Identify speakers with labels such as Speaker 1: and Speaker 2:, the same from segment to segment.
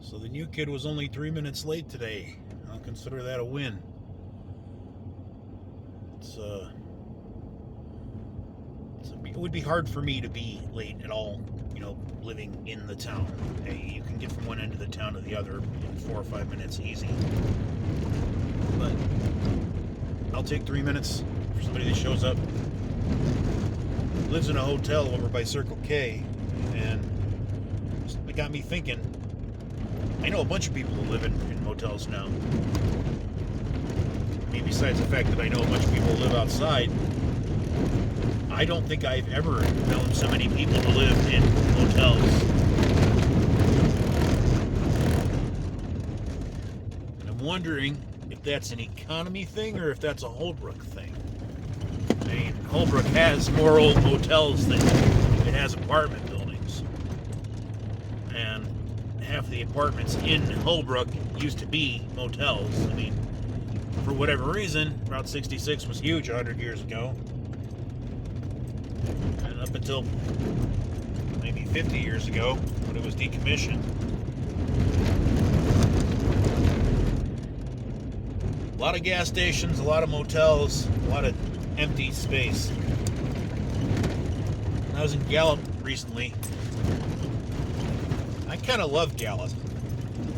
Speaker 1: So the new kid was only 3 minutes late today. I'll consider that a win. It would be hard for me to be late at all, living in the town. Hey, you can get from one end of the town to the other in 4 or 5 minutes easy. But I'll take 3 minutes for somebody that shows up, lives in a hotel over by Circle K, and it got me thinking. I know a bunch of people who live in motels now. I mean, besides the fact that I know a bunch of people who live outside, I don't think I've ever known so many people to live in motels. And I'm wondering if that's an economy thing or if that's a Holbrook thing. I mean, Holbrook has more old motels than it has apartment buildings. And half the apartments in Holbrook used to be motels. I mean, for whatever reason, Route 66 was huge 100 years ago. And up until maybe 50 years ago, when it was decommissioned. A lot of gas stations, a lot of motels, a lot of empty space. I was in Gallup recently. I kind of love Gallup.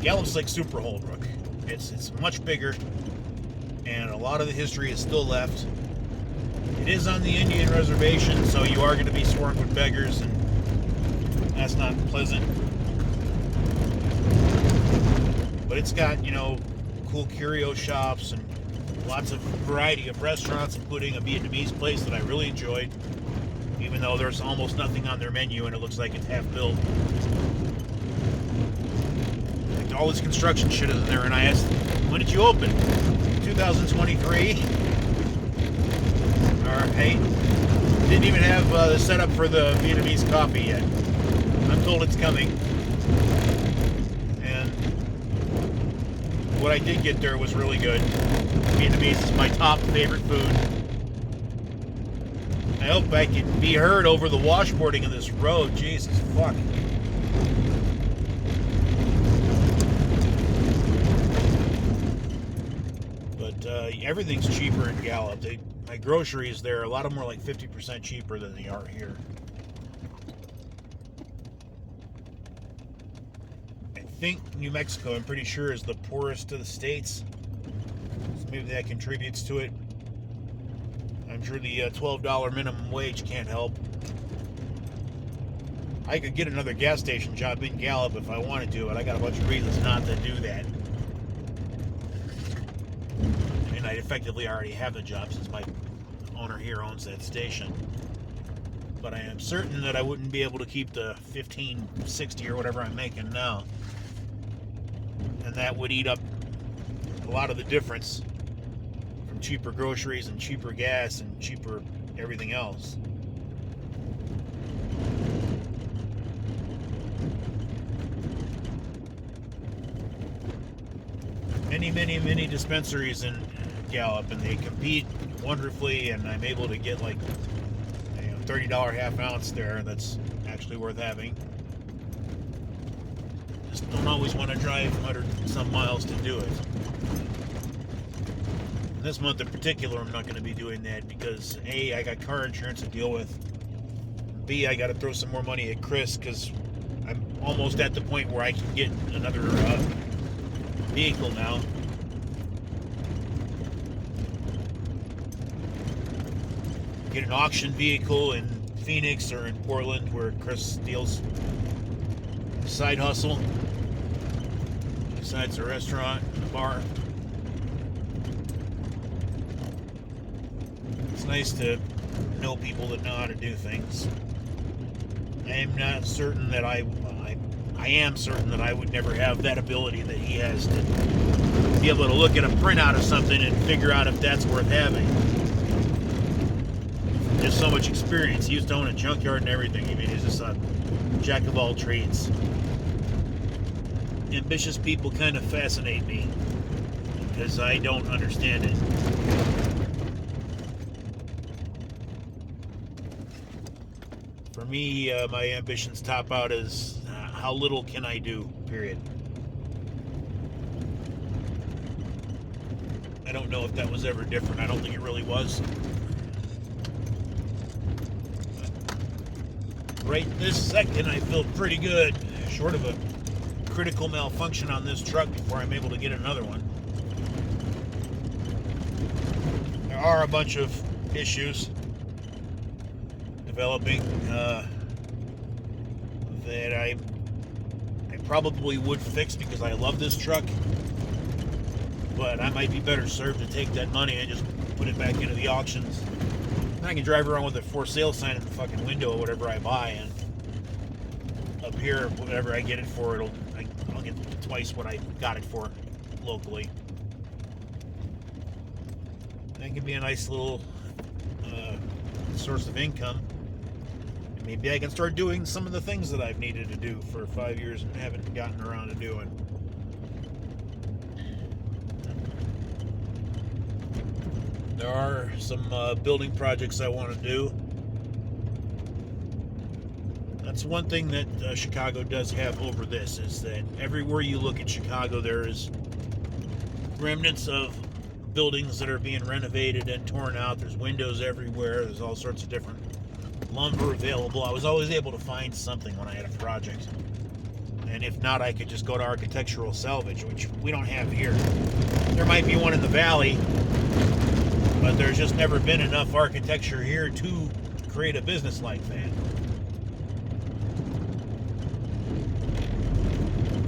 Speaker 1: Gallup's like Super Holbrook. It's much bigger, and a lot of the history is still left. It is on the Indian reservation, so you are going to be swarmed with beggars, and that's not pleasant. But it's got, cool curio shops and lots of variety of restaurants, including a Vietnamese place that I really enjoyed, even though there's almost nothing on their menu and it looks like it's half built. Like all this construction shit is in there, and I asked, when did you open? 2023? Alright. Didn't even have the setup for the Vietnamese coffee yet. I'm told it's coming. And what I did get there was really good. Vietnamese is my top favorite food. I hope I can be heard over the washboarding of this road. Jesus fuck. But everything's cheaper in Gallup. My groceries there, a lot of them are like 50% cheaper than they are here. I think New Mexico, I'm pretty sure, is the poorest of the states. So maybe that contributes to it. I'm sure the $12 minimum wage can't help. I could get another gas station job in Gallup if I wanted to, but I got a bunch of reasons not to do that. And I effectively already have the job since my owner here owns that station. But I am certain that I wouldn't be able to keep the $15.60 or whatever I'm making now. And that would eat up a lot of the difference from cheaper groceries and cheaper gas and cheaper everything else. Many dispensaries in Gallup, and they compete wonderfully, and I'm able to get like $30 half ounce there. That's actually worth having. Just don't always want to drive 100 some miles to do it. And this month in particular, I'm not going to be doing that because A, I got car insurance to deal with. B, I got to throw some more money at Chris because I'm almost at the point where I can get another vehicle now. Get an auction vehicle in Phoenix or in Portland where Chris deals. Side hustle besides the restaurant and the bar. It's nice to know people that know how to do things. I am not certain that I am certain that I would never have that ability that he has to be able to look at a printout of something and figure out if that's worth having. There's so much experience. He used to own a junkyard and everything. I mean, he's just a jack of all trades. Ambitious people kind of fascinate me because I don't understand it. For me, my ambitions top out as how little can I do, period. I don't know if that was ever different. I don't think it really was. But right this second, I feel pretty good. Short of a critical malfunction on this truck before I'm able to get another one. There are a bunch of issues developing that I probably would fix because I love this truck, but I might be better served to take that money and just put it back into the auctions. I can drive around with a for sale sign in the fucking window of whatever I buy, and up here, whatever I get it for, I'll get twice what I got it for locally. That can be a nice little source of income. And maybe I can start doing some of the things that I've needed to do for 5 years and haven't gotten around to doing. There are some building projects I want to do. That's one thing that Chicago does have over this, is that everywhere you look at Chicago, there is remnants of buildings that are being renovated and torn out. There's windows everywhere. There's all sorts of different lumber available. I was always able to find something when I had a project. And if not, I could just go to architectural salvage, which we don't have here. There might be one in the valley, but there's just never been enough architecture here to create a business like that.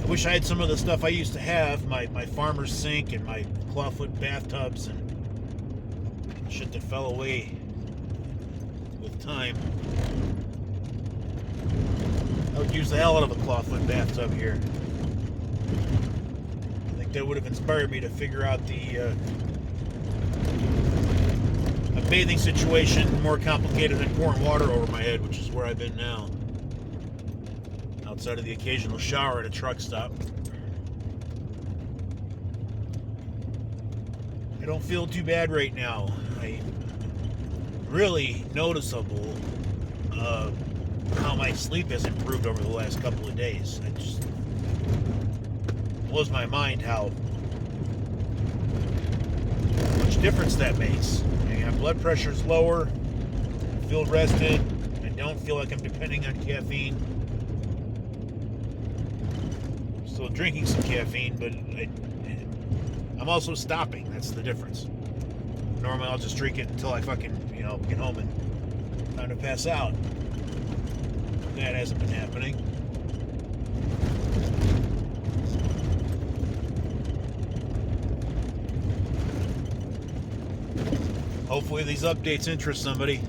Speaker 1: I wish I had some of the stuff I used to have, my farmer's sink and my clawfoot bathtubs and shit that fell away with time. I would use the hell out of a clawfoot bathtub here. I think that would have inspired me to figure out a bathing situation more complicated than pouring water over my head, which is where I've been now. Outside of the occasional shower at a truck stop. I don't feel too bad right now. Really noticeable how my sleep has improved over the last couple of days. It just blows my mind how much difference that makes. My blood pressure's lower, I feel rested, I don't feel like I'm depending on caffeine. I'm still drinking some caffeine, but I'm also stopping. That's the difference. Normally I'll just drink it until I fucking, get home and time to pass out. That hasn't been happening. Hopefully these updates interest somebody.